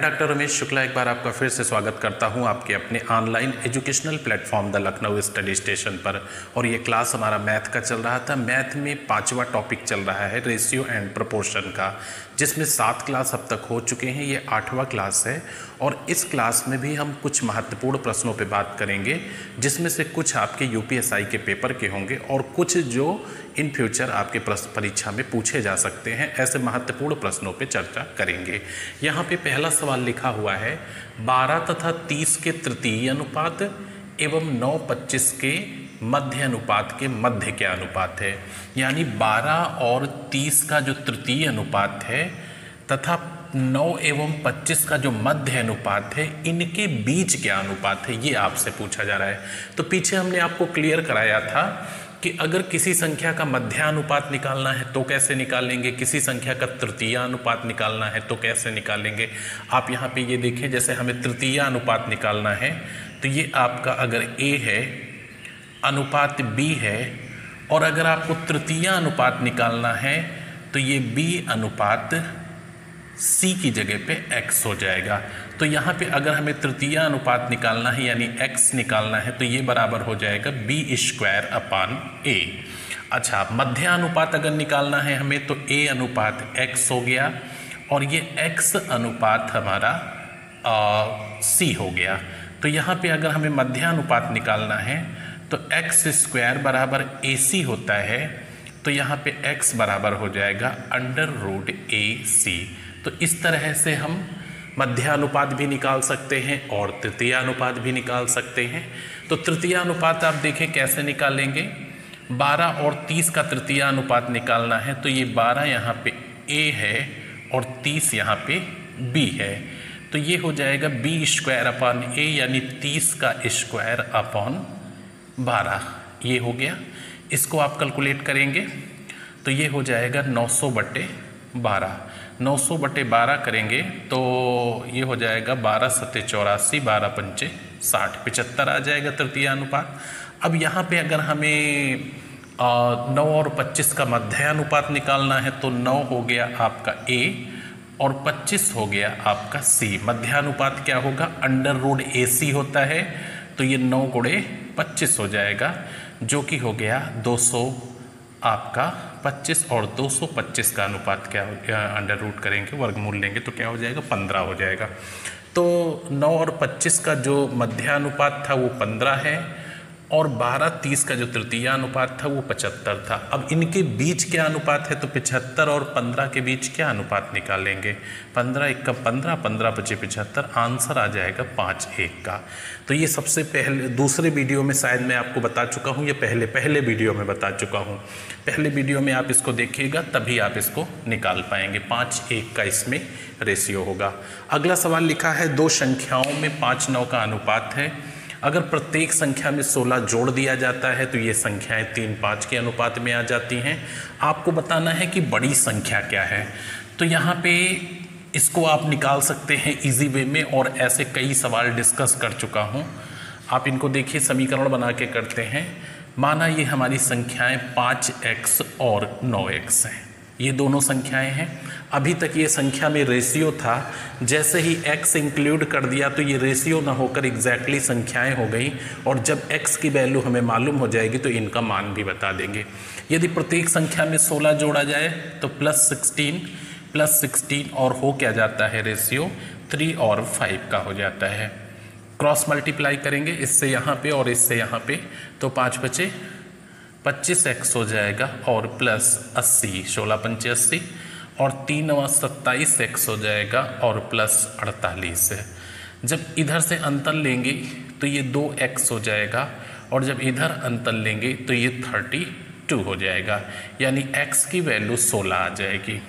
मैं डॉक्टर रमेश शुक्ला एक बार आपका फिर से स्वागत करता हूं आपके अपने online educational platform the Lucknow study station पर। और ये क्लास हमारा मैथ का चल रहा था। मैथ में 5वां टॉपिक चल रहा है रेशियो एंड प्रोपोर्शन का, जिसमें 7 क्लास अब तक हो चुके हैं। ये 8वां क्लास है और इस क्लास में भी हम कुछ महत्वपूर्ण प्रश्नों पर बात करेंगे, जिसमें से कुछ आपके यूपीएसआई के पेपर के होंगे और कुछ जो इन फ्यूचर आपके परीक्षा में पूछे जा सकते हैं। ऐसे महत्वपूर्ण प्रश्नों पे चर्चा करेंगे। यहाँ पे पहला सवाल लिखा हुआ है 12 तथा 30 के तृतीय अनुपात एवं 9-25 के मध्य अनुपात के मध्य क्या अनुपात है। यानी 12 और 30 का जो तृतीय अनुपात है तथा 9 एवं 25 का जो मध्य अनुपात है, इनके बीच क्या अनुपात है, ये आपसे पूछा जा रहा है। तो पीछे हमने आपको क्लियर कराया था कि अगर किसी संख्या का मध्यानुपात निकालना है तो कैसे निकालेंगे, किसी संख्या का तृतीय अनुपात निकालना है तो कैसे निकालेंगे। आप यहाँ पे ये देखें, जैसे हमें तृतीय अनुपात निकालना है तो ये आपका अगर A है, अनुपात B है, और अगर आपको तृतीय अनुपात निकालना है तो ये B अनुपात C की जगह पे X हो जाएगा। तो यहाँ पे अगर हमें तृतीय अनुपात निकालना है यानी X निकालना है तो ये बराबर हो जाएगा B² A। अच्छा, मध्य अनुपात अगर निकालना है हमें तो A अनुपात X हो गया और ये X अनुपात हमारा C हो गया। तो यहाँ पे अगर हमें मध्य अनुपात निकालना है तो x² बराबर AC होता है, तो यहाँ पे x बराबर हो जाएगा √AC। तो इस तरह से हम मध्यानुपात भी निकाल सकते हैं और तृतीय अनुपात भी निकाल सकते हैं। तो तृतीय अनुपात आप देखें कैसे निकालेंगे। 12 और 30 का तृतीय अनुपात निकालना है तो ये 12 यहाँ पे A है और 30 यहाँ पे B है। तो ये हो जाएगा B² A यानी 30 का स्क्वायर अपॉन 12। ये हो गया। इसको आप कैलकुलेट करेंगे तो ये हो जाएगा 900/12। 900/12 करेंगे तो ये हो जाएगा 12 × 7 = 84, 12 × 5 = 60, 75 आ जाएगा तृतीय अनुपात। अब यहाँ पे अगर हमें 9 और 25 का मध्य अनुपात निकालना है तो 9 हो गया आपका A और 25 हो गया आपका C। मध्य अनुपात क्या होगा, √AC होता है, तो ये 9 × 25 हो जाएगा, जो कि हो गया 200 आपका 25, और 225 का अनुपात क्या हो गया, √ करेंगे, वर्गमूल लेंगे तो क्या हो जाएगा, 15 हो जाएगा। तो 9 और 25 का जो मध्य अनुपात था वो 15 है और 12-30 का जो तृतीय अनुपात था वो 75 था। अब इनके बीच क्या अनुपात है, तो 75 और 15 के बीच क्या अनुपात निकालेंगे। 15 × 1 = 15, 15 × 5 = 75, आंसर आ जाएगा 5:1 का। तो ये सबसे पहले दूसरे वीडियो में शायद मैं आपको बता चुका हूँ, ये पहले वीडियो में बता चुका हूँ। पहले वीडियो में आप इसको देखिएगा तभी आप इसको निकाल पाएंगे। 5:1 का इसमें रेशियो होगा। अगला सवाल लिखा है 2 संख्याओं में 5:9 का अनुपात है। अगर प्रत्येक संख्या में 16 जोड़ दिया जाता है तो ये संख्याएं 3:5 के अनुपात में आ जाती हैं। आपको बताना है कि बड़ी संख्या क्या है। तो यहाँ पे इसको आप निकाल सकते हैं इजी वे में, और ऐसे कई सवाल डिस्कस कर चुका हूँ। आप इनको देखिए, समीकरण बना के करते हैं। माना ये हमारी संख्याएं 5x और 9x हैं, ये दोनों संख्याएं हैं। अभी तक ये संख्या में रेशियो था, जैसे ही x इंक्लूड कर दिया तो ये रेशियो ना होकर एग्जैक्टली संख्याएं हो गई, और जब x की वैल्यू हमें मालूम हो जाएगी तो इनका मान भी बता देंगे। यदि प्रत्येक संख्या में 16 जोड़ा जाए तो +16 और हो क्या जाता है रेशियो 3 और 5 का हो जाता है। क्रॉस मल्टीप्लाई करेंगे इससे यहाँ पे और इससे यहाँ पे, तो 5 बचे 25x हो जाएगा और +80, 16 × 5 = 80, और 3 × 27x हो जाएगा और +48 है। जब इधर से अंतर लेंगे तो ये 2x हो जाएगा, और जब इधर अंतर लेंगे तो ये 32 हो जाएगा, यानी x की वैल्यू 16 आ जाएगी।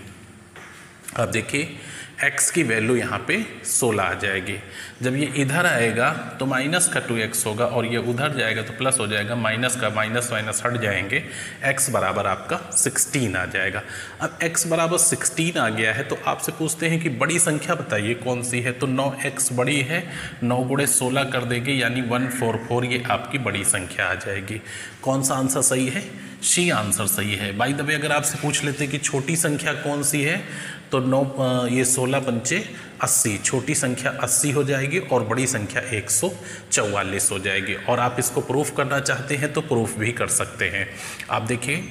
अब देखिए x की वैल्यू यहाँ पे 16 आ जाएगी। जब ये इधर आएगा तो माइनस का 2x होगा, और ये उधर जाएगा तो प्लस हो जाएगा, माइनस का माइनस हट जाएंगे, x बराबर आपका 16 आ जाएगा। अब x बराबर 16 आ गया है तो आपसे पूछते हैं कि बड़ी संख्या बताइए कौन सी है। तो 9x बड़ी है, 9 × 16 कर देंगे यानी 144, ये आपकी बड़ी संख्या आ जाएगी। कौन सा आंसर सही है, सी आंसर सही है। बाय द वे अगर आपसे पूछ लेते कि छोटी संख्या कौन सी है तो 9 ये 16 पंचे 80, छोटी संख्या 80 हो जाएगी और बड़ी संख्या 144 हो जाएगी। और आप इसको प्रूफ करना चाहते हैं तो प्रूफ भी कर सकते हैं। आप देखिए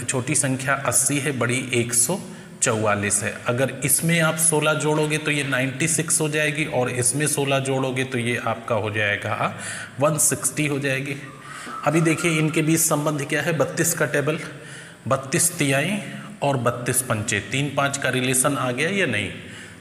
छोटी संख्या 80 है, बड़ी 144 है। अगर इसमें आप 16 जोड़ोगे तो ये 96 हो जाएगी और इसमें 16 जोड़ोगे तो ये आपका हो जाएगा 160 हो जाएगी। अभी देखिए इनके बीच संबंध क्या है, 32 का टेबल, 32 तिहाई और 32 पंचे, 3 5 का रिलेशन आ गया या नहीं,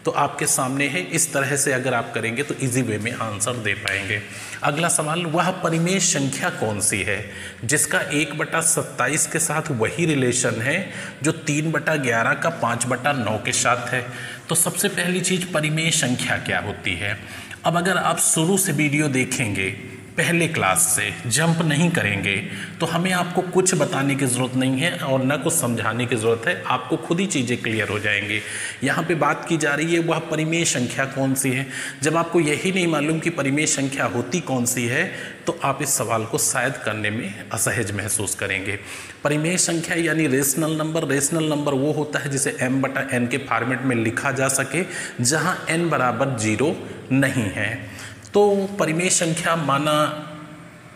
तो आपके सामने है। इस तरह से अगर आप करेंगे तो इजी वे में आंसर दे पाएंगे। अगला सवाल, वह परिमेय संख्या कौन सी है जिसका 1/27 के साथ वही रिलेशन है जो 3/11 का 5/9 के साथ है। तो सबसे पहली चीज परिमेय संख्या क्या होती है। अब अगर आप शुरू से वीडियो देखेंगे, पहले क्लास से जंप नहीं करेंगे तो हमें आपको कुछ बताने की ज़रूरत नहीं है और न कुछ समझाने की ज़रूरत है, आपको खुद ही चीज़ें क्लियर हो जाएंगी। यहाँ पे बात की जा रही है वह परिमेय संख्या कौन सी है। जब आपको यही नहीं मालूम कि परिमेय संख्या होती कौन सी है तो आप इस सवाल को शायद करने में असहज महसूस करेंगे। परिमेय संख्या यानी रेशनल नंबर। रेशनल नंबर वो होता है जिसे m/n के फॉर्मेट में लिखा जा सके जहाँ n = 0 नहीं है। तो परिमेय संख्या माना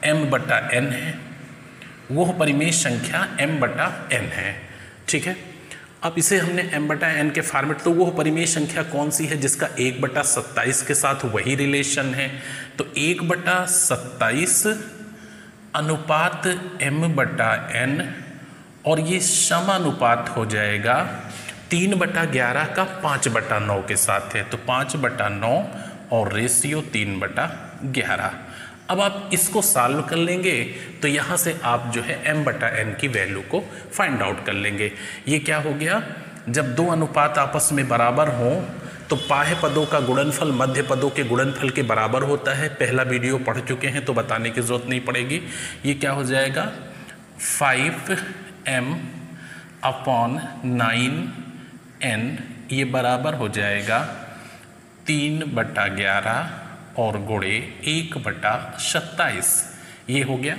m/n है, वो परिमेय संख्या m/n है, ठीक है। अब इसे हमने m/n के फॉर्मेट, तो वो परिमेय संख्या कौन सी है जिसका 1/27 के साथ वही रिलेशन है। तो 1/27 अनुपात m/n और ये समानुपात हो जाएगा 3/11 का 5/9 के साथ है। तो 5/9 और रेशियो 3/11। अब आप इसको सॉल्व कर लेंगे तो यहाँ से आप जो है m/n की वैल्यू को फाइंड आउट कर लेंगे। ये क्या हो गया, जब दो अनुपात आपस में बराबर हों तो बाह्य पदों का गुणनफल मध्य पदों के गुणनफल के बराबर होता है। पहला वीडियो पढ़ चुके हैं तो बताने की जरूरत नहीं पड़ेगी। ये क्या हो जाएगा 5m/9n, ये बराबर हो जाएगा 3/11 और गुणे 1/27। ये हो गया।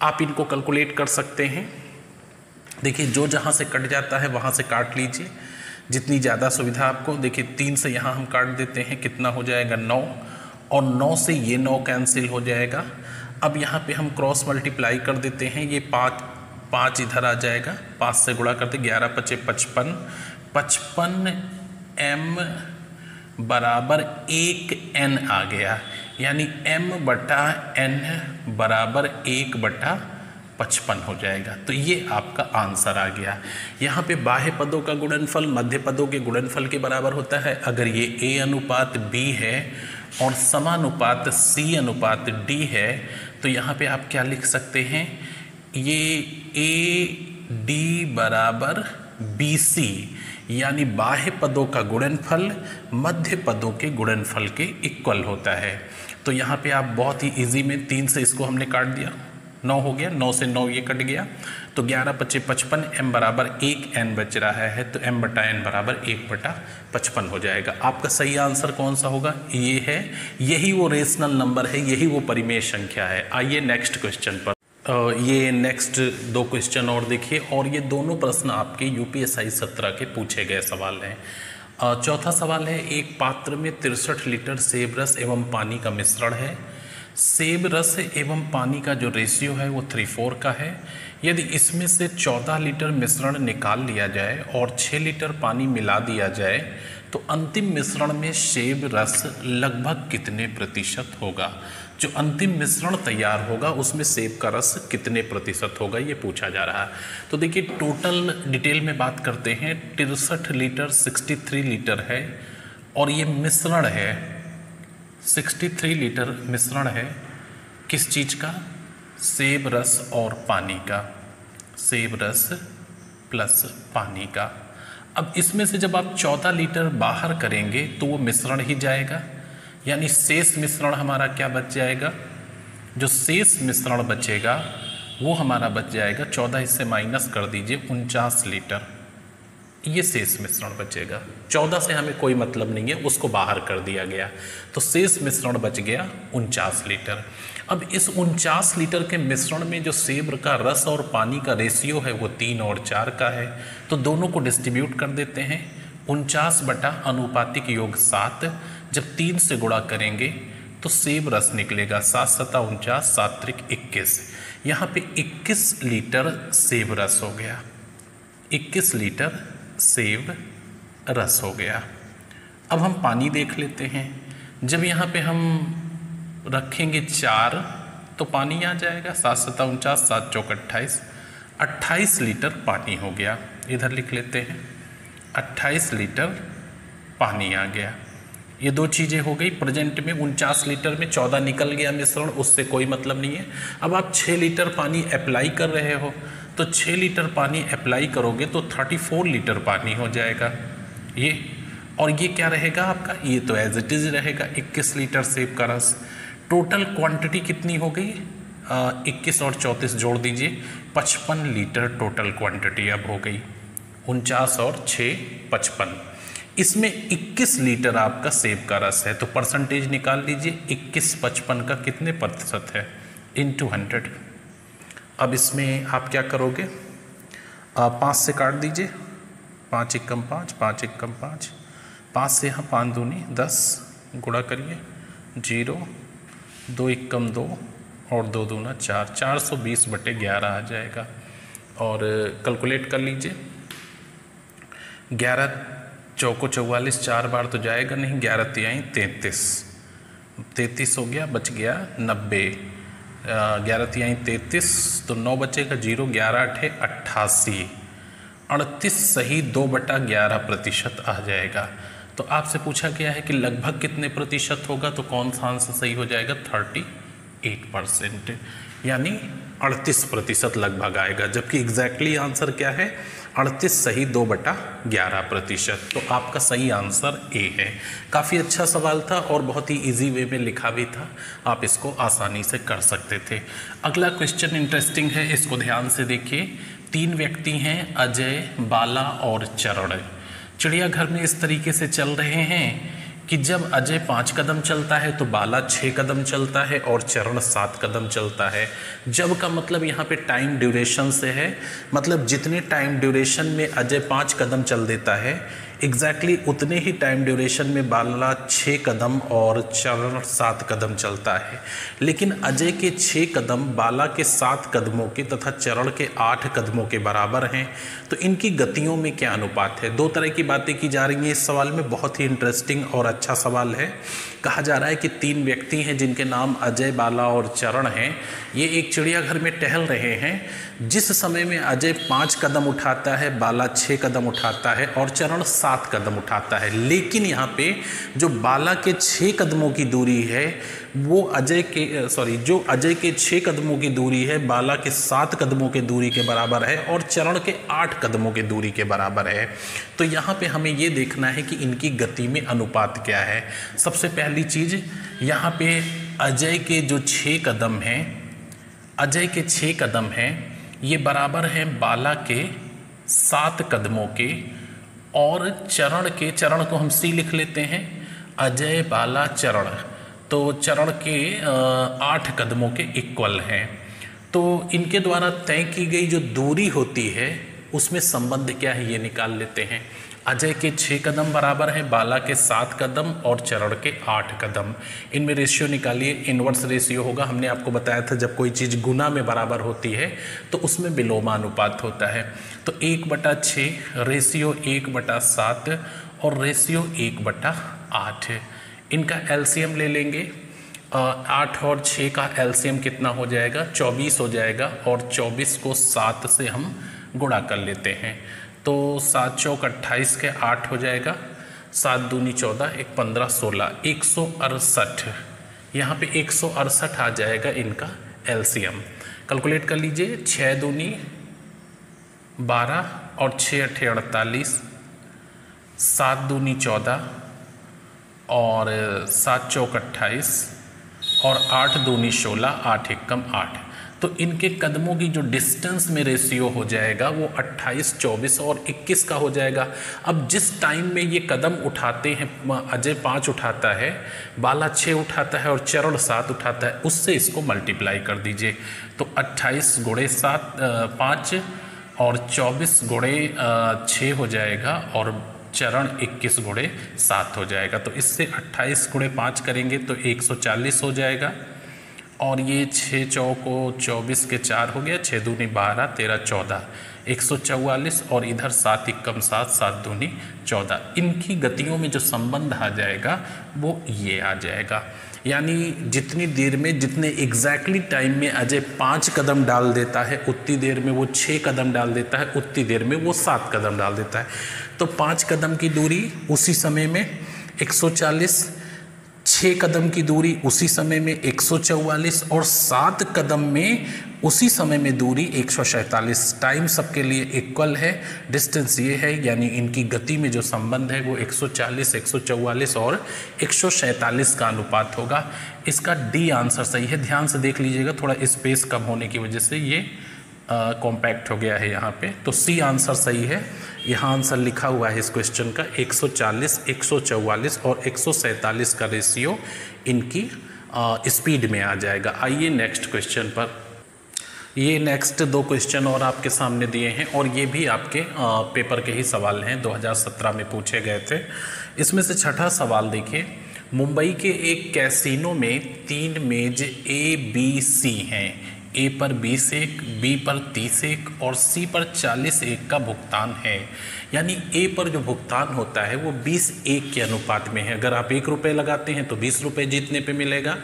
आप इनको कैलकुलेट कर सकते हैं। देखिए जो जहाँ से कट जाता है वहाँ से काट लीजिए, जितनी ज़्यादा सुविधा आपको। देखिए 3 से यहाँ हम काट देते हैं, कितना हो जाएगा 9, और 9 से ये 9 कैंसिल हो जाएगा। अब यहाँ पे हम क्रॉस मल्टीप्लाई कर देते हैं, ये 5 इधर आ जाएगा, 5 से गुणा करते 11 × 5 = 55 m बराबर 1n आ गया, यानी m/n बराबर 1/55 हो जाएगा। तो ये आपका आंसर आ गया। यहाँ पे बाह्य पदों का गुणनफल मध्य पदों के गुणनफल के बराबर होता है। अगर ये a अनुपात b है और समानुपात c अनुपात d है तो यहाँ पे आप क्या लिख सकते हैं, ये AD बराबर BC, यानी बाह्य पदों का गुणनफल मध्य पदों के गुणनफल के इक्वल होता है। तो यहाँ पे आप बहुत ही इजी में 3 से इसको हमने काट दिया, 9 हो गया, 9 से 9 ये कट गया, तो 11 × 5 = 55, m बराबर 1n बच रहा है, तो m/n बराबर 1/55 हो जाएगा। आपका सही आंसर कौन सा होगा, ये है, यही वो रेशनल नंबर है, यही वो परिमेय संख्या है। आइए नेक्स्ट क्वेश्चन पर। ये नेक्स्ट 2 क्वेश्चन और देखिए, और ये दोनों प्रश्न आपके UPSI 17 के पूछे गए सवाल हैं। चौथा सवाल है, एक पात्र में 63 लीटर सेब रस एवं पानी का मिश्रण है। सेब रस एवं पानी का जो रेशियो है वो 3:4 का है। यदि इसमें से 14 लीटर मिश्रण निकाल लिया जाए और 6 लीटर पानी मिला दिया जाए तो अंतिम मिश्रण में सेब रस लगभग कितने प्रतिशत होगा। जो अंतिम मिश्रण तैयार होगा उसमें सेब का रस कितने प्रतिशत होगा, ये पूछा जा रहा है। तो देखिए टोटल डिटेल में बात करते हैं। 63 लीटर 63 लीटर है और ये मिश्रण है, 63 लीटर मिश्रण है किस चीज़ का, सेब रस और पानी का, सेब रस प्लस पानी का। अब इसमें से जब आप 14 लीटर बाहर करेंगे तो वो मिश्रण ही जाएगा, यानी शेष मिश्रण हमारा क्या बच जाएगा, जो शेष मिश्रण बचेगा वो हमारा बच जाएगा 14 इससे माइनस कर दीजिए 49 लीटर। ये शेष मिश्रण बचेगा। 14 से हमें कोई मतलब नहीं है, उसको बाहर कर दिया गया, तो शेष मिश्रण बच गया 49 लीटर। अब इस 49 लीटर के मिश्रण में जो सेब का रस और पानी का रेशियो है वो 3 और 4 का है, तो दोनों को डिस्ट्रीब्यूट कर देते हैं। 49 बटा अनुपातिक योग 7, जब 3 से गुणा करेंगे तो सेब रस निकलेगा 7 सता 49, 7 त्रिक 21। यहाँ पे 21 लीटर सेब रस हो गया, 21 लीटर सेब रस हो गया। अब हम पानी देख लेते हैं। जब यहाँ पे हम रखेंगे 4 तो पानी आ जाएगा 7 सता 49, 7 चौक 28, 28 लीटर पानी हो गया। इधर लिख लेते हैं 28 लीटर पानी आ गया। ये दो चीज़ें हो गई। प्रेजेंट में 49 लीटर में 14 निकल गया मिश्रण, उससे कोई मतलब नहीं है। अब आप 6 लीटर पानी अप्लाई कर रहे हो, तो 6 लीटर पानी अप्लाई करोगे तो 34 लीटर पानी हो जाएगा ये। और ये क्या रहेगा आपका, ये तो एज इट इज़ रहेगा 21 लीटर सेब का रस। टोटल क्वांटिटी कितनी हो गई, 21 और 34 जोड़ दीजिए, 55 लीटर टोटल क्वांटिटी अब हो गई। 49 और 6 55, इसमें 21 लीटर आपका सेब का रस है, तो परसेंटेज निकाल लीजिए। 21 55 का कितने प्रतिशत है, इंटू 100। अब इसमें आप क्या करोगे, 5 से काट दीजिए, 5 एकम 5, 5 एकम 5, 5 से यहाँ 5 दूनी 10, गुणा करिए 0, 2 एकम 2 और 2 दूना 4, 420 बटे 11 आ जाएगा। और कैलकुलेट कर लीजिए, 11 चौको 44, 4 बार तो जाएगा नहीं, 11 तिहाई 33 हो गया, बच गया 90, 11 तिहाई 33, तो 9 बचेगा 0, 11 8 88, 38 सही 2/11% आ जाएगा। तो आपसे पूछा गया है कि लगभग कितने प्रतिशत होगा, तो कौन सा आंसर सही हो जाएगा, 38%, यानी 38% लगभग आएगा। जबकि एग्जैक्टली आंसर क्या है, 38 सही 2/11%। तो आपका सही आंसर ए है। काफ़ी अच्छा सवाल था और बहुत ही इजी वे में लिखा भी था, आप इसको आसानी से कर सकते थे। अगला क्वेश्चन इंटरेस्टिंग है, इसको ध्यान से देखिए। 3 व्यक्ति हैं, अजय, बाला और चरण। चिड़ियाघर में इस तरीके से चल रहे हैं कि जब अजय 5 कदम चलता है तो बाला 6 कदम चलता है और चरण 7 कदम चलता है। जब का मतलब यहाँ पे टाइम ड्यूरेशन से है, मतलब जितने टाइम ड्यूरेशन में अजय 5 कदम चल देता है, एग्जैक्टली उतने ही टाइम ड्यूरेशन में बाला 6 कदम और चरण 7 कदम चलता है। लेकिन अजय के 6 कदम बाला के 7 कदमों के तथा चरण के 8 कदमों के बराबर हैं, तो इनकी गतियों में क्या अनुपात है। 2 तरह की बातें की जा रही हैं इस सवाल में, बहुत ही इंटरेस्टिंग और अच्छा सवाल है। कहा जा रहा है कि 3 व्यक्ति हैं जिनके नाम अजय, बाला और चरण हैं। ये एक चिड़ियाघर में टहल रहे हैं। जिस समय में अजय 5 कदम उठाता है, बाला 6 कदम उठाता है और चरण 7 कदम उठाता है। लेकिन यहाँ पे जो बाला के 6 कदमों की दूरी है वो जो अजय के 6 कदमों की दूरी है बाला के 7 कदमों के दूरी के बराबर है और चरण के 8 कदमों के दूरी के बराबर है। तो यहाँ पे हमें ये देखना है कि इनकी गति में अनुपात क्या है। सबसे पहली चीज़, यहाँ पे अजय के जो 6 कदम हैं, अजय के 6 कदम हैं, ये बराबर हैं बाला के 7 कदमों के, और चरण को हम सी लिख लेते हैं, अजय, बाला, चरण, तो चरण के 8 कदमों के इक्वल हैं। तो इनके द्वारा तय की गई जो दूरी होती है उसमें संबंध क्या है ये निकाल लेते हैं। अजय के 6 कदम बराबर है बाला के 7 कदम और चरण के 8 कदम। इनमें रेशियो निकालिए, इन्वर्स रेशियो होगा। हमने आपको बताया था जब कोई चीज़ गुना में बराबर होती है तो उसमें विलोमानुपात होता है। तो 1/6 रेशियो 1/7 और रेशियो 1/8। इनका एलसीएम ले लेंगे। 8 और 6 का एलसीएम कितना हो जाएगा, 24 हो जाएगा, और 24 को 7 से हम गुणा कर लेते हैं। तो 7 चौक 28 के 8 हो जाएगा, 7 दूनी 14, 1 15 16, 168। यहाँ पे 168 आ जाएगा इनका एलसीएम। कैलकुलेट कर लीजिए, 6 दूनी 12 और 6 8 48, 7 दूनी 14 और 7 चौक 28 और 8 दूनी 16, 8 एकम 8। तो इनके कदमों की जो डिस्टेंस में रेशियो हो जाएगा वो 28, 24 और 21 का हो जाएगा। अब जिस टाइम में ये कदम उठाते हैं, अजय 5 उठाता है, बाला 6 उठाता है और चरण 7 उठाता है, उससे इसको मल्टीप्लाई कर दीजिए। तो 28 गुणे 7 5 और 24 गुणे 6 हो जाएगा और चरण 21 गुणे 7 हो जाएगा। तो इससे 28 गुणे 5 करेंगे तो 140 हो जाएगा और ये 6 चौको 24 के 4 हो गया, 6 दूनी 12, 13 14, 144 और इधर 7 एकम 7, 7 दूनी 14। इनकी गतियों में जो संबंध आ जाएगा वो ये आ जाएगा, यानी जितनी देर में, जितने एग्जैक्टली टाइम में अजय 5 कदम डाल देता है उतनी देर में वो 6 कदम डाल देता है, उतनी देर में वो 7 कदम डाल देता है। तो 5 कदम की दूरी उसी समय में 140, 6 कदम की दूरी उसी समय में 144 और 7 कदम में उसी समय में दूरी 147। टाइम सबके लिए इक्वल है, डिस्टेंस ये है, यानी इनकी गति में जो संबंध है वो 140, 144 और 147 का अनुपात होगा। इसका डी आंसर सही है। ध्यान से देख लीजिएगा, थोड़ा स्पेस कम होने की वजह से ये कॉम्पैक्ट हो गया है यहाँ पे। तो सी आंसर सही है। यहाँ आंसर लिखा हुआ है इस क्वेश्चन का 140, 144 और 147 का रेशियो इनकी स्पीड में आ जाएगा। आइए नेक्स्ट क्वेश्चन पर। ये नेक्स्ट 2 क्वेश्चन और आपके सामने दिए हैं और ये भी आपके पेपर के ही सवाल हैं, 2017 में पूछे गए थे। इसमें से छठा सवाल देखिए, मुंबई के एक कैसीनो में 3 मेज ABC हैं। ए पर 20 एक, बी पर 30 एक और सी पर 40 एक का भुगतान है। यानी ए पर जो भुगतान होता है वो 20 एक के अनुपात में है। अगर आप 1 रुपये लगाते हैं तो 20 रुपये जीतने पे मिलेगा।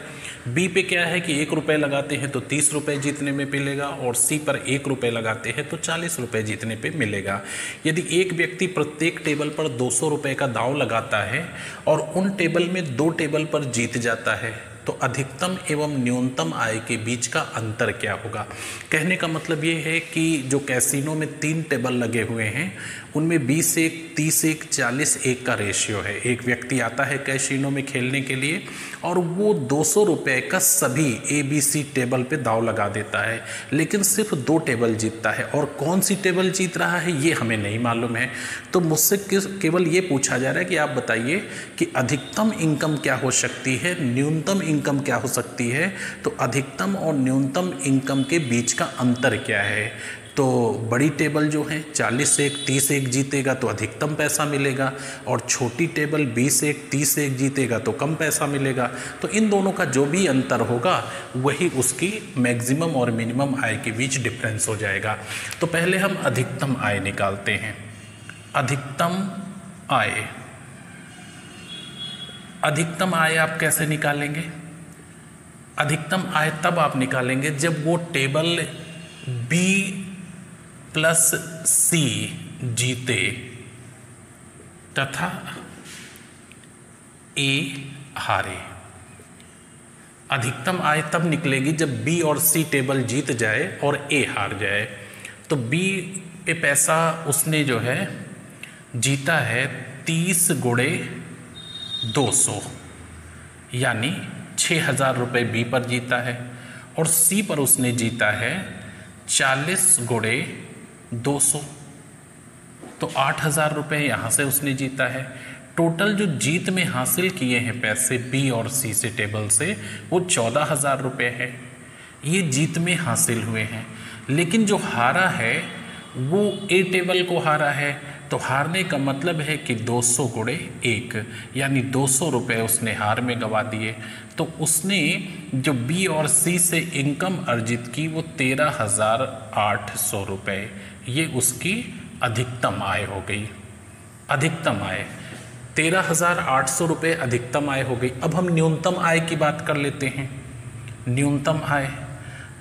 बी पे क्या है कि 1 रुपये लगाते हैं तो 30 रुपये जीतने में मिलेगा और सी पर 1 रुपये लगाते हैं तो 40 रुपये जीतने पे मिलेगा। यदि एक व्यक्ति प्रत्येक टेबल पर 200 रुपये का दांव लगाता है और उन टेबल में 2 टेबल पर जीत जाता है तो अधिकतम एवं न्यूनतम आय के बीच का अंतर क्या होगा। कहने का मतलब ये है कि जो कैसीनो में 3 टेबल लगे हुए हैं उनमें 20 एक, 30 एक, 40 एक का रेशियो है। एक व्यक्ति आता है कैसीनो में खेलने के लिए और वो 200 रुपये का सभी ABC टेबल पे दांव लगा देता है, लेकिन सिर्फ 2 टेबल जीतता है और कौन सी टेबल जीत रहा है ये हमें नहीं मालूम है। तो मुझसे केवल ये पूछा जा रहा है कि आप बताइए कि अधिकतम इनकम क्या हो सकती है, न्यूनतम इनकम क्या हो सकती है। तो अधिकतम और न्यूनतम इनकम के बीच का अंतर क्या है। तो बड़ी टेबल जो है 40 एक, 30 एक जीतेगा तो अधिकतम पैसा मिलेगा और छोटी टेबल 20 एक, 30 एक जीतेगा तो कम पैसा मिलेगा। तो इन दोनों का जो भी अंतर होगा वही उसकी मैक्सिमम और मिनिमम आय के बीच डिफरेंस हो जाएगा। तो पहले हम अधिकतम आय निकालते हैं। अधिकतम आय, अधिकतम आय आप कैसे निकालेंगे। अधिकतम आय तब आप निकालेंगे जब वो टेबल B प्लस C जीते तथा A हारे। अधिकतम आय तब निकलेगी जब B और C टेबल जीत जाए और A हार जाए। तो B पे पैसा उसने जो है जीता है 30 गुणे 200, यानी 6,000 रुपये बी पर जीता है और सी पर उसने जीता है 40 गुणे 200, तो 8,000 रुपये यहाँ से उसने जीता है। टोटल जो जीत में हासिल किए हैं पैसे बी और सी से टेबल से वो 14,000 रुपये है। ये जीत में हासिल हुए हैं, लेकिन जो हारा है वो ए टेबल को हारा है। तो हारने का मतलब है कि 200 गुणे 1, यानी 200 रुपये उसने हार में गंवा दिए। तो उसने जो बी और सी से इनकम अर्जित की वो 13,800 रुपये, ये उसकी अधिकतम आय हो गई। अधिकतम आय 13,800 रुपये अधिकतम आय हो गई। अब हम न्यूनतम आय की बात कर लेते हैं। न्यूनतम आय,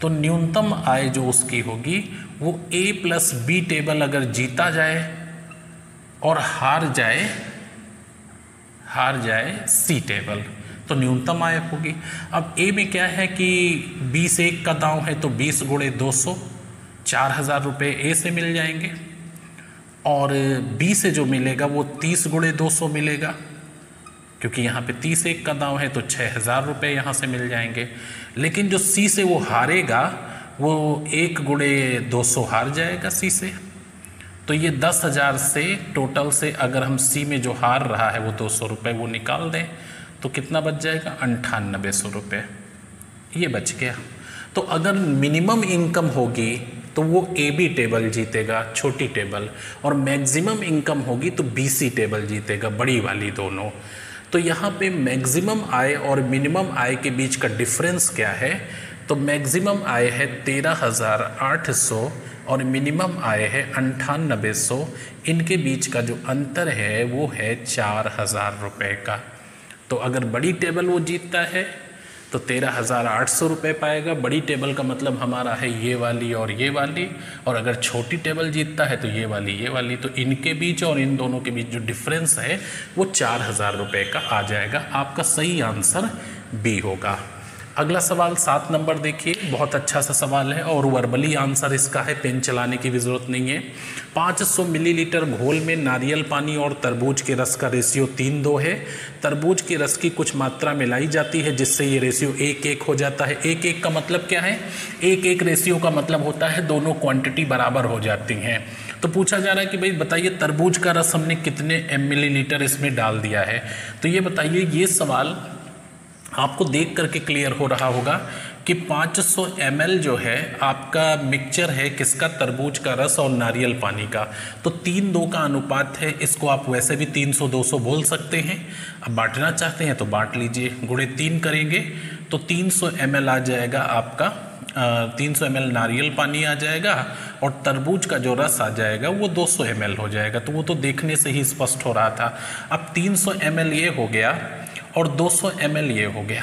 तो न्यूनतम आय जो उसकी होगी वो ए प्लस बी टेबल अगर जीता जाए और हार जाए सी टेबल तो न्यूनतम आय होगी। अब ए में क्या है कि 20 एक का दांव है तो 20 गुणे 200, 4,000 रुपये ए से मिल जाएंगे और बी से जो मिलेगा वो 30 गुणे 200 मिलेगा, क्योंकि यहाँ पे 30 एक का दांव है तो 6,000 रुपये यहाँ से मिल जाएंगे। लेकिन जो सी से वो हारेगा वो 1 × 200 हार जाएगा सी से। तो ये 10,000 से टोटल से अगर हम सी में जो हार रहा है वो 200 रुपये वो निकाल दें तो कितना बच जाएगा, 9800 रुपये, ये बच गया। तो अगर मिनिमम इनकम होगी तो वो ए बी टेबल जीतेगा, छोटी टेबल, और मैक्सिमम इनकम होगी तो बी सी टेबल जीतेगा, बड़ी वाली दोनों। तो यहाँ पे मैक्सिमम आय और मिनिमम आय के बीच का डिफरेंस क्या है, तो मैक्सिमम आय है 13,800 और मिनिमम आय है 9800। इनके बीच का जो अंतर है वो है 4,000 रुपये का। तो अगर बड़ी टेबल वो जीतता है तो 13,800 रुपये पाएगा, बड़ी टेबल का मतलब हमारा है ये वाली और ये वाली, और अगर छोटी टेबल जीतता है तो ये वाली। तो इनके बीच और इन दोनों के बीच जो डिफरेंस है वो 4,000 रुपये का आ जाएगा। आपका सही आंसर बी होगा। अगला सवाल 7 नंबर देखिए, बहुत अच्छा सा सवाल है और वर्बली आंसर इसका है, पेन चलाने की भी ज़रूरत नहीं है। 500 मिलीलीटर घोल में नारियल पानी और तरबूज के रस का रेशियो 3:2 है। तरबूज के रस की कुछ मात्रा मिलाई जाती है जिससे ये रेशियो 1:1 हो जाता है। 1:1 का मतलब क्या है, 1:1 रेशियो का मतलब होता है दोनों क्वांटिटी बराबर हो जाती हैं। तो पूछा जा रहा है कि भाई बताइए तरबूज का रस हमने कितने मिलीलीटर इसमें डाल दिया है। तो ये बताइए, ये सवाल आपको देख करके क्लियर हो रहा होगा कि 500 ml जो है आपका मिक्सचर है किसका, तरबूज का रस और नारियल पानी का। तो 3:2 का अनुपात है, इसको आप वैसे भी 300-200 बोल सकते हैं। अब बांटना चाहते हैं तो बांट लीजिए, गुणे 3 करेंगे तो 300 ml आ जाएगा आपका, 300 ml नारियल पानी आ जाएगा और तरबूज का जो रस आ जाएगा वो 200 ml हो जाएगा। तो वो तो देखने से ही स्पष्ट हो रहा था। अब 300 ml ये हो गया और 200 ml ये हो गया,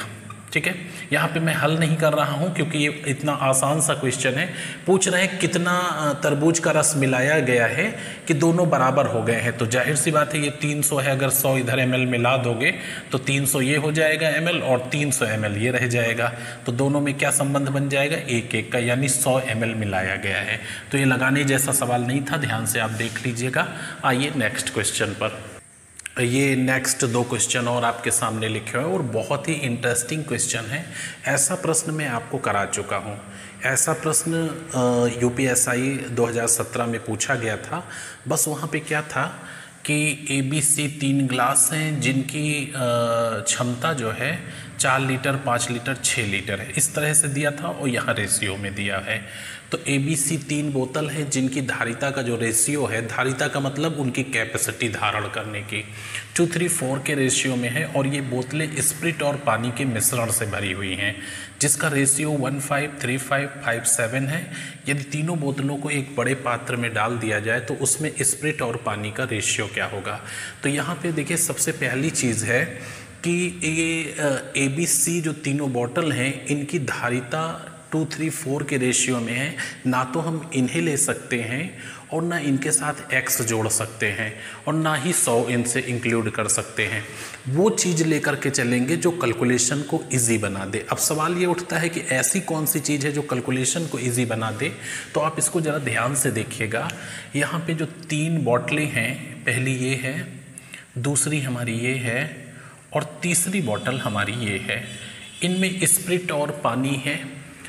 ठीक है। यहाँ पे मैं हल नहीं कर रहा हूँ क्योंकि ये इतना आसान सा क्वेश्चन है। पूछ रहे हैं कितना तरबूज का रस मिलाया गया है कि दोनों बराबर हो गए हैं। तो जाहिर सी बात है ये 300 है, अगर 100 इधर ml मिला दोगे तो 300 ये हो जाएगा ml और 300 ml ये रह जाएगा। तो दोनों में क्या संबंध बन जाएगा, 1:1 का, यानी 100 ml मिलाया गया है। तो ये लगाने जैसा सवाल नहीं था, ध्यान से आप देख लीजिएगा। आइए नेक्स्ट क्वेश्चन पर। ये नेक्स्ट 2 क्वेश्चन और आपके सामने लिखे हुए और बहुत ही इंटरेस्टिंग क्वेश्चन है। ऐसा प्रश्न मैं आपको करा चुका हूँ। ऐसा प्रश्न यूपीएसआई 2017 में पूछा गया था। बस वहाँ पे क्या था कि ABC 3 ग्लास हैं जिनकी क्षमता जो है 4 लीटर, 5 लीटर, 6 लीटर है, इस तरह से दिया था और यहाँ रेशियो में दिया है। तो ABC 3 बोतल है जिनकी धारिता का जो रेशियो है, धारिता का मतलब उनकी कैपेसिटी धारण करने की, 2:3:4 के रेशियो में है। और ये बोतलें स्प्रिट और पानी के मिश्रण से भरी हुई हैं जिसका रेशियो 1:5:3:5:5:7 है। यदि तीनों बोतलों को एक बड़े पात्र में डाल दिया जाए तो उसमें स्प्रिट और पानी का रेशियो क्या होगा। तो यहाँ पे देखिए, सबसे पहली चीज़ है कि ये ABC जो तीनों बोतल हैं इनकी धारिता 2:3:4 के रेशियो में है। ना तो हम इन्हें ले सकते हैं और ना इनके साथ x जोड़ सकते हैं और ना ही 100 इनसे इंक्लूड कर सकते हैं। वो चीज़ लेकर के चलेंगे जो कैलकुलेशन को इजी बना दे। अब सवाल ये उठता है कि ऐसी कौन सी चीज़ है जो कैलकुलेशन को इजी बना दे। तो आप इसको ज़रा ध्यान से देखिएगा। यहाँ पे जो 3 बॉटलें हैं, पहली ये है, दूसरी हमारी ये है और तीसरी बॉटल हमारी ये है। इनमें स्प्रिट और पानी है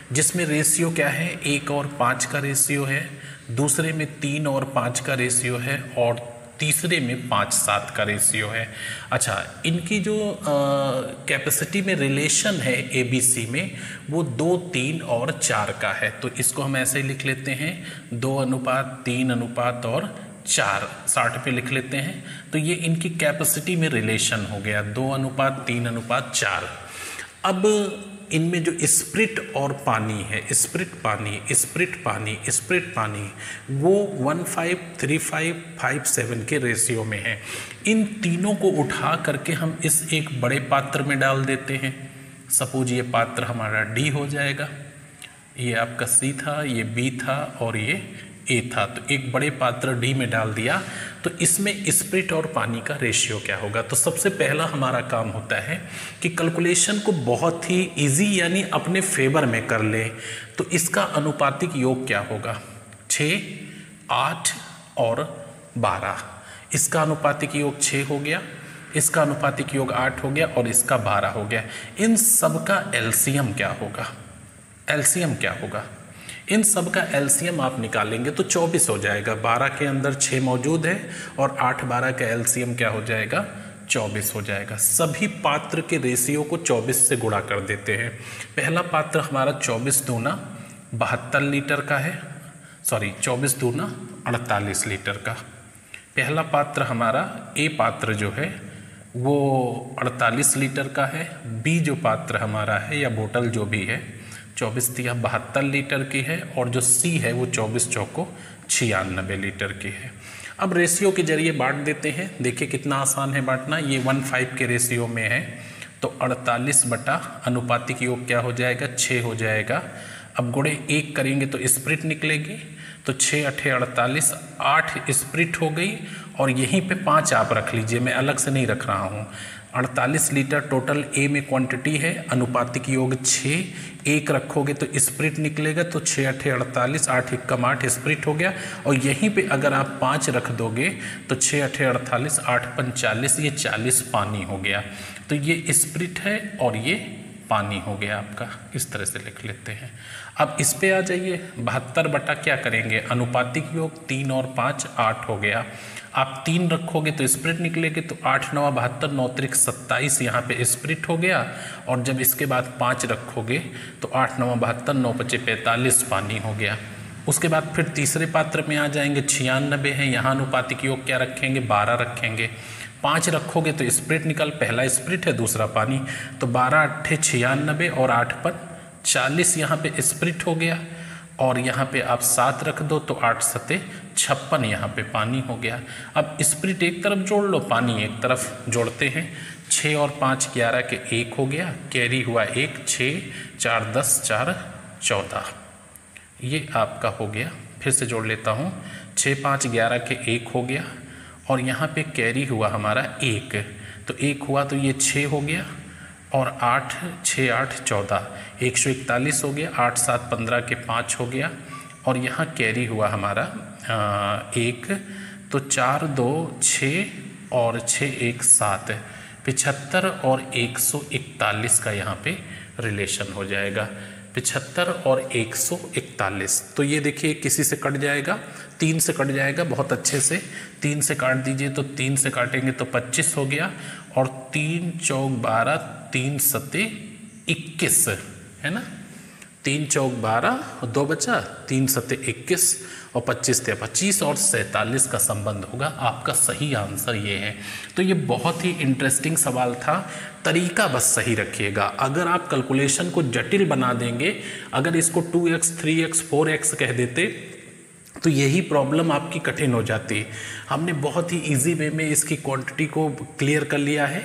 जिसमें रेशियो क्या है, 1 और 5 का रेशियो है, दूसरे में 3 और 5 का रेशियो है और तीसरे में 5:7 का रेशियो है। अच्छा, इनकी जो कैपेसिटी में रिलेशन है ABC में वो 2, 3 और 4 का है। तो इसको हम ऐसे ही लिख लेते हैं, 2:3 और 4, 60 पे लिख लेते हैं। तो ये इनकी कैपेसिटी में रिलेशन हो गया, 2:3:4। अब इनमें जो स्प्रिट और पानी है, स्प्रिट पानी वो 1:5:3:5:7 के रेशियो में है। इन तीनों को उठा करके हम इस एक बड़े पात्र में डाल देते हैं। सपोज ये पात्र हमारा D हो जाएगा, ये आपका C था, ये B था और ये A था। तो एक बड़े पात्र D में डाल दिया तो इसमें स्प्रिट और पानी का रेशियो क्या होगा। तो सबसे पहला हमारा काम होता है कि कैलकुलेशन को बहुत ही इजी यानी अपने फेवर में कर ले। तो इसका अनुपातिक योग क्या होगा, 6, 8 और 12। इसका अनुपातिक योग 6 हो गया, इसका अनुपातिक योग 8 हो गया और इसका 12 हो गया। इन सब का एलसीएम क्या होगा, एलसीएम क्या होगा, इन सब का एलसीएम आप निकालेंगे तो 24 हो जाएगा। 12 के अंदर 6 मौजूद है और 8 12 का एलसीएम क्या हो जाएगा, 24 हो जाएगा। सभी पात्र के रेशियो को 24 से गुणा कर देते हैं। पहला पात्र हमारा 24 दूना 72 लीटर का है, 24 दूना 48 लीटर का। पहला पात्र हमारा ए पात्र जो है वो 48 लीटर का है। बी जो पात्र हमारा है या बोतल जो भी है 24 तिया 72 लीटर की है और जो सी है वो 24 चौको 96 लीटर की है। अब रेशियो के जरिए बांट देते हैं। देखिए कितना आसान है बांटना। ये 1:5 के रेशियो में है तो 48 बटा अनुपातिक योग क्या हो जाएगा, 6 हो जाएगा। अब गुणे 1 करेंगे तो स्प्रिट निकलेगी, तो 6 8 48, 8 स्प्रिट हो गई और यहीं पे 5 आप रख लीजिए, मैं अलग से नहीं रख रहा हूँ। 48 लीटर टोटल ए में क्वांटिटी है, अनुपातिक योग 6, 1 रखोगे तो स्प्रिट निकलेगा, तो 6 8 48, 8 1 8 स्प्रिट हो गया। और यहीं पे अगर आप 5 रख दोगे तो 6 8 48, 8 5 40, ये 40 पानी हो गया। तो ये स्प्रिट है और ये पानी हो गया आपका। इस तरह से लिख लेते हैं। अब इस पे आ जाइए। 72 बटा क्या करेंगे, अनुपातिक योग 3 और 5 8 हो गया। आप 3 रखोगे तो स्प्रिट निकलेगी, तो 8 9 72, 9 त्रिक 27 यहाँ पे स्प्रिट हो गया। और जब इसके बाद 5 रखोगे तो 8 9 72, 9 5 45 पानी हो गया। उसके बाद फिर तीसरे पात्र में आ जाएंगे, 96 है। यहाँ अनुपातिक योग क्या रखेंगे, 12 रखेंगे। 5 रखोगे तो स्प्रिट निकल, पहला स्प्रिट है दूसरा पानी, तो 12 8 96 और 8 5 40 यहाँ पे स्प्रिट हो गया। और यहाँ पे आप 7 रख दो तो 8 7 56 यहाँ पे पानी हो गया। अब स्प्रिट एक तरफ जोड़ लो, पानी एक तरफ जोड़ते हैं। 6 और 5 11 के 1 हो गया, कैरी हुआ 1, 6 4 10 4 14, ये आपका हो गया। फिर से जोड़ लेता हूँ, 6 5 11 के 1 हो गया और यहाँ पे कैरी हुआ हमारा 1, तो 1 हुआ तो ये 6 हो गया और 8 6 8 14, 141 हो गया। 8 7 15 के 5 हो गया और यहाँ कैरी हुआ हमारा 1, तो 4 2 6 और 6 1 7, 75 और 141 का यहाँ पे रिलेशन हो जाएगा। 75 और 141, तो ये देखिए किसी से कट जाएगा, 3 से कट जाएगा बहुत अच्छे से। 3 से काट दीजिए, तो 3 से काटेंगे तो 25 हो गया और 3 चौक 12, 3 सते 21 है ना। 3 चौक 12 और 2 बचा, 3 सते 21 और 25 थे 25 और 47 का संबंध होगा। आपका सही आंसर ये है। तो ये बहुत ही इंटरेस्टिंग सवाल था। तरीका बस सही रखिएगा। अगर आप कैलकुलेशन को जटिल बना देंगे, अगर इसको 2x 3x 4x कह देते तो यही प्रॉब्लम आपकी कठिन हो जाती। हमने बहुत ही इजी वे में इसकी क्वांटिटी को क्लियर कर लिया है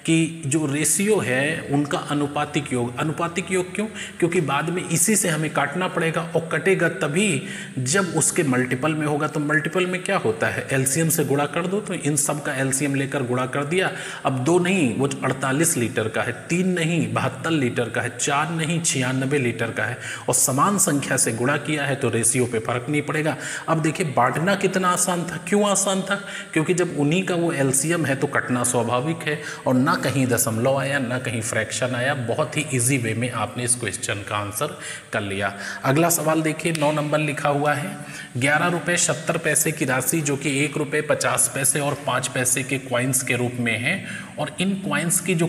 कि जो रेशियो है उनका अनुपातिक योग क्यों, क्योंकि बाद में इसी से हमें काटना पड़ेगा और कटेगा तभी जब उसके मल्टीपल में होगा। तो मल्टीपल में क्या होता है, एलसीएम से गुणा कर दो, तो इन सब का एलसीएम लेकर गुणा कर दिया। अब 2 नहीं, वो 48 लीटर का है, 3 नहीं 72 लीटर का है, 4 नहीं 96 लीटर का है और समान संख्या से गुणा किया है तो रेशियो पे फर्क नहीं पड़ेगा। अब देखिए बांटना कितना आसान था। क्यों आसान था, क्योंकि जब उन्हीं का वो एलसीएम है तो कटना स्वाभाविक है और ना कहीं दशमलव आया ना कहीं फ्रैक्शन आया। बहुत ही इजी वे में आपने इस क्वेश्चन का आंसर कर लिया। अगला सवाल देखिए, 9 नंबर लिखा हुआ है। 11 रुपये 70 पैसे की राशि जो कि 1 रुपये 50 पैसे और 5 पैसे के क्वाइंस के रूप में है और इन क्वाइंस की जो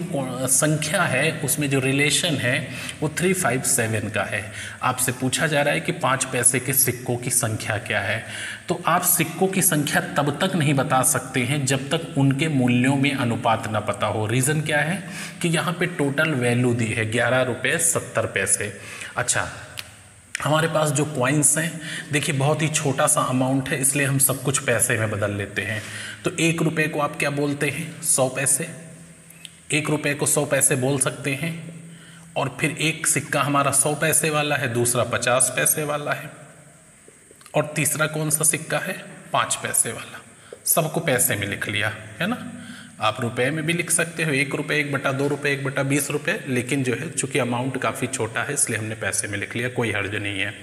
संख्या है उसमें जो रिलेशन है वो 357 का है। आपसे पूछा जा रहा है कि 5 पैसे के सिक्कों की संख्या क्या है। तो आप सिक्कों की संख्या तब तक नहीं बता सकते हैं जब तक उनके मूल्यों में अनुपात न पता हो। रीज़न क्या है कि यहाँ पे टोटल वैल्यू दी है 11 रुपये 70 पैसे। अच्छा, हमारे पास जो कॉइन्स हैं देखिए बहुत ही छोटा सा अमाउंट है, इसलिए हम सब कुछ पैसे में बदल लेते हैं। तो 1 रुपये को आप क्या बोलते हैं, 100 पैसे। 1 रुपये को 100 पैसे बोल सकते हैं। और फिर एक सिक्का हमारा 100 पैसे वाला है, दूसरा 50 पैसे वाला है और तीसरा कौन सा सिक्का है, 5 पैसे वाला। सबको पैसे में लिख लिया है ना। आप रुपए में भी लिख सकते हो, 1 रुपये 1/2 रुपये 1/20 रुपये, लेकिन जो है चूँकि अमाउंट काफ़ी छोटा है इसलिए हमने पैसे में लिख लिया, कोई हर्ज नहीं है।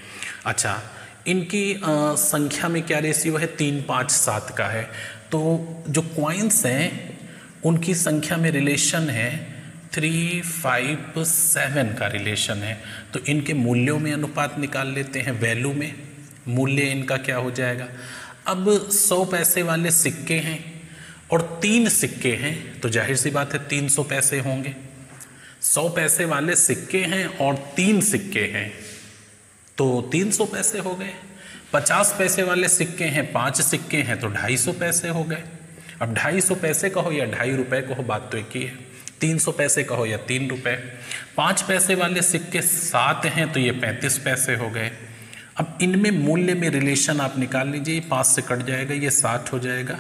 अच्छा, इनकी संख्या में क्या रेशियो है, 3 5 7 का है। तो जो कॉइन्स हैं उनकी संख्या में रिलेशन है 357 का रिलेशन है। तो इनके मूल्यों में अनुपात निकाल लेते हैं, वैल्यू में मूल्य इनका क्या हो जाएगा। अब 100 पैसे वाले सिक्के हैं और 3 सिक्के हैं, तो जाहिर सी बात है 300 पैसे होंगे। 100 पैसे वाले सिक्के हैं और 3 सिक्के हैं, तो 300 पैसे हो गए। 50 पैसे वाले सिक्के हैं, 5 सिक्के हैं, तो 250 पैसे हो गए। अब 250 पैसे कहो या 2.5 रुपये कहो, बात तो एक ही है। 300 पैसे कहो या 3 रुपये। 5 पैसे वाले सिक्के 7 हैं, तो ये 35 पैसे हो गए। अब इनमें मूल्य में रिलेशन आप निकाल लीजिए, 5 से कट जाएगा, ये 60 हो जाएगा,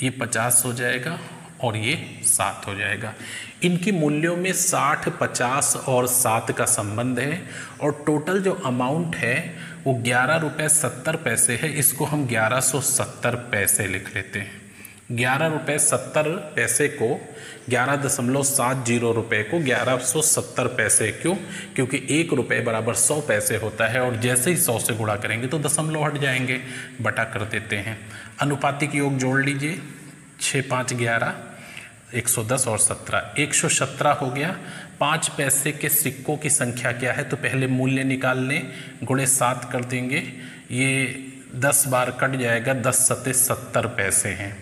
ये 50 हो जाएगा और ये 7 हो जाएगा। इनकी मूल्यों में 60, 50 और 7 का संबंध है और टोटल जो अमाउंट है वो 11 रुपये 70 पैसे है। इसको हम 1170 पैसे लिख लेते हैं। 11 रुपये 70 पैसे को 11.70 रुपये को 1170 पैसे, क्यों? क्योंकि 1 रुपये बराबर 100 पैसे होता है और जैसे ही 100 से गुणा करेंगे तो दशमलव हट जाएंगे, बटा कर देते हैं। अनुपातिक योग जोड़ लीजिए, 6, 5, 11, 110 और 17, 117 हो गया। 5 पैसे के सिक्कों की संख्या क्या है, तो पहले मूल्य निकाल लें, गुणे 7 कर देंगे, ये 10 बार कट जाएगा, 10 सत्ते 70 पैसे हैं।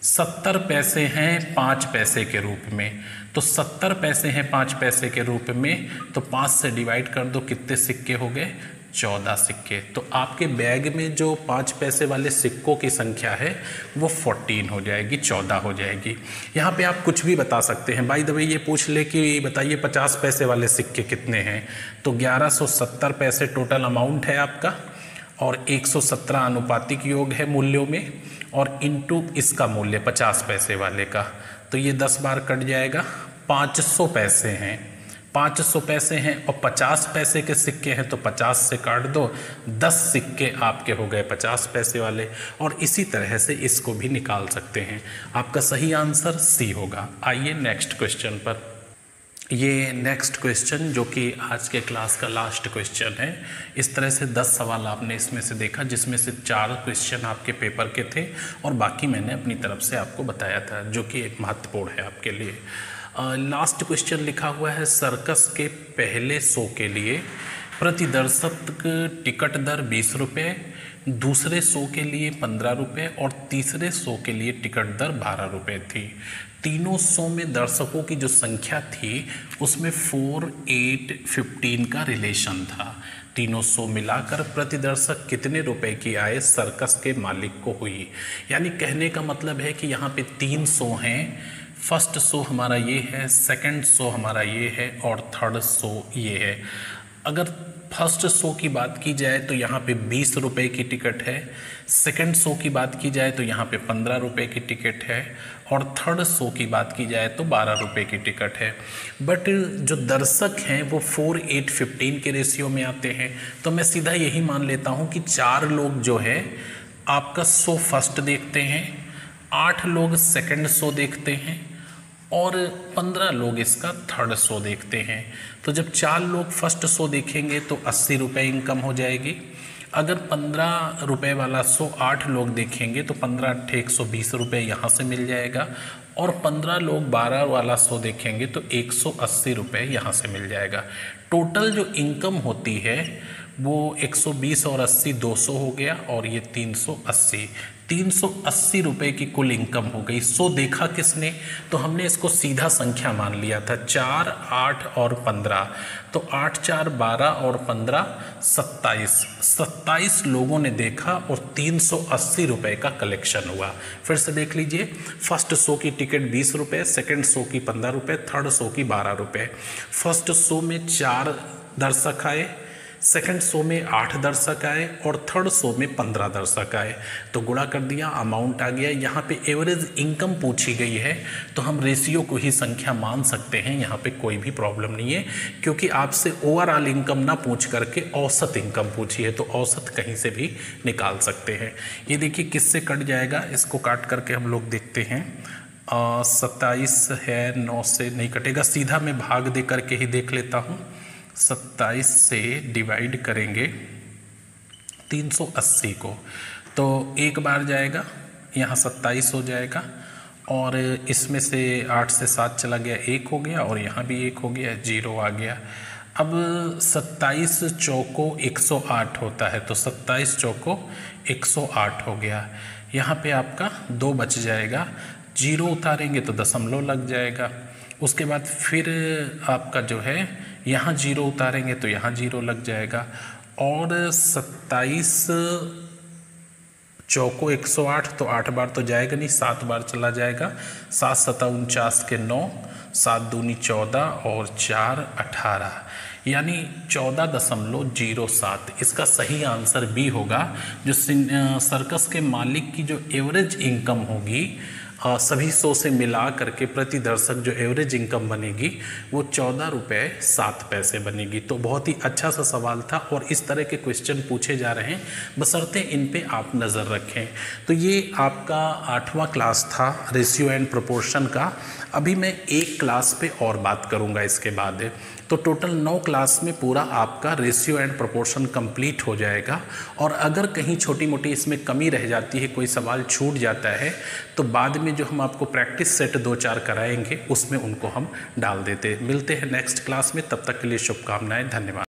70 पैसे हैं 5 पैसे के रूप में, तो 70 पैसे हैं 5 पैसे के रूप में, तो 5 से डिवाइड कर दो, कितने सिक्के हो गए? 14 सिक्के। तो आपके बैग में जो 5 पैसे वाले सिक्कों की संख्या है वो 14 हो जाएगी, 14 हो जाएगी। यहाँ पे आप कुछ भी बता सकते हैं। बाय द वे ये पूछ ले कि बताइए 50 पैसे वाले सिक्के कितने हैं, तो 1170 पैसे टोटल अमाउंट है आपका और 117 अनुपातिक योग है मूल्यों में और इनटू इसका मूल्य 50 पैसे वाले का, तो ये 10 बार कट जाएगा, 500 पैसे हैं। 500 पैसे हैं और 50 पैसे के सिक्के हैं, तो 50 से काट दो, 10 सिक्के आपके हो गए 50 पैसे वाले। और इसी तरह से इसको भी निकाल सकते हैं। आपका सही आंसर सी होगा। आइए नेक्स्ट क्वेश्चन पर। ये नेक्स्ट क्वेश्चन जो कि आज के क्लास का लास्ट क्वेश्चन है। इस तरह से 10 सवाल आपने इसमें से देखा, जिसमें से 4 क्वेश्चन आपके पेपर के थे और बाकी मैंने अपनी तरफ से आपको बताया था, जो कि एक महत्वपूर्ण है आपके लिए। लास्ट क्वेश्चन लिखा हुआ है, सर्कस के पहले शो के लिए प्रति दर्शक टिकट दर 20 रुपये, दूसरे शो के लिए 15 रुपये और तीसरे शो के लिए टिकट दर 12 रुपये थी। तीनों शो में दर्शकों की जो संख्या थी उसमें 4, 8, 15 का रिलेशन था। तीनों शो मिलाकर प्रति दर्शक कितने रुपए की आय सर्कस के मालिक को हुई। यानी कहने का मतलब है कि यहाँ पे 3 शो हैं। फर्स्ट शो हमारा ये है, सेकंड शो हमारा ये है और थर्ड शो ये है। अगर फर्स्ट शो की बात की जाए तो यहाँ पे 20 रुपये की टिकट है, सेकंड शो की बात की जाए तो यहाँ पे 15 रुपये की टिकट है और थर्ड शो की बात की जाए तो 12 रुपये की टिकट है। बट जो दर्शक हैं वो 4, 8, 15 के रेशियो में आते हैं, तो मैं सीधा यही मान लेता हूँ कि 4 लोग जो है आपका शो फर्स्ट देखते हैं, 8 लोग सेकंड शो देखते हैं और 15 लोग इसका थर्ड शो देखते हैं। तो जब 4 लोग फर्स्ट शो देखेंगे तो 80 रुपये इनकम हो जाएगी। अगर 15 रुपये वाला शो 8 लोग देखेंगे तो 15 8 120 रुपये यहाँ से मिल जाएगा और 15 लोग 12 वाला शो देखेंगे तो 180 रुपये यहाँ से मिल जाएगा। टोटल जो इनकम होती है वो 120 और 80 200 हो गया और ये 380 रुपये की कुल इनकम हो गई। शो देखा किसने, तो हमने इसको सीधा संख्या मान लिया था, 4, 8 और 15। तो 8, 4, 12 और 15 27 लोगों ने देखा और 380 रुपये का कलेक्शन हुआ। फिर से देख लीजिए, फर्स्ट शो की टिकट 20 रुपये, सेकेंड शो की 15 रुपये, थर्ड शो की 12 रुपये। फर्स्ट शो में 4 दर्शक आए, सेकंड शो में 8 दर्शक आए और थर्ड शो में 15 दर्शक आए। तो गुणा कर दिया, अमाउंट आ गया। यहाँ पे एवरेज इनकम पूछी गई है तो हम रेशियो को ही संख्या मान सकते हैं, यहाँ पे कोई भी प्रॉब्लम नहीं है, क्योंकि आपसे ओवरऑल इनकम ना पूछ करके औसत इनकम पूछी है, तो औसत कहीं से भी निकाल सकते हैं। ये देखिए किससे कट जाएगा, इसको काट करके हम लोग देखते हैं। 27 है, 9 से नहीं कटेगा, सीधा मैं भाग दे करके ही देख लेता हूँ। 27 से डिवाइड करेंगे 380 को तो एक बार जाएगा, यहाँ 27 हो जाएगा और इसमें से 8 से 7 चला गया, 1 हो गया, और यहाँ भी 1 हो गया, 0 आ गया। अब 27 चौको 108 होता है, तो 27 चौको 108 हो गया। यहाँ पे आपका 2 बच जाएगा, 0 उतारेंगे तो दशमलव लग जाएगा। उसके बाद फिर आपका जो है यहाँ 0 उतारेंगे तो यहाँ 0 लग जाएगा। और 27 चौको 108, तो 8 बार तो जाएगा नहीं, 7 बार चला जाएगा। 7 सता 49 के 9, 7 दूनी 14 और 4 18, यानी 14.07। इसका सही आंसर बी होगा। जो सर्कस के मालिक की जो एवरेज इनकम होगी सभी 100 से मिला करके प्रति दर्शक जो एवरेज इनकम बनेगी वो 14 रुपये 7 पैसे बनेगी। तो बहुत ही अच्छा सा सवाल था और इस तरह के क्वेश्चन पूछे जा रहे हैं, बशर्ते इन पे आप नज़र रखें। तो ये आपका 8वां क्लास था रेशियो एंड प्रोपोर्शन का। अभी मैं एक क्लास पे और बात करूँगा इसके बाद। तो टोटल 9 क्लास में पूरा आपका रेशियो एंड प्रोपोर्शन कंप्लीट हो जाएगा। और अगर कहीं छोटी मोटी इसमें कमी रह जाती है, कोई सवाल छूट जाता है, तो बाद में जो हम आपको प्रैक्टिस सेट 2-4 कराएंगे उसमें उनको हम डाल देते। मिलते हैं नेक्स्ट क्लास में, तब तक के लिए शुभकामनाएं, धन्यवाद।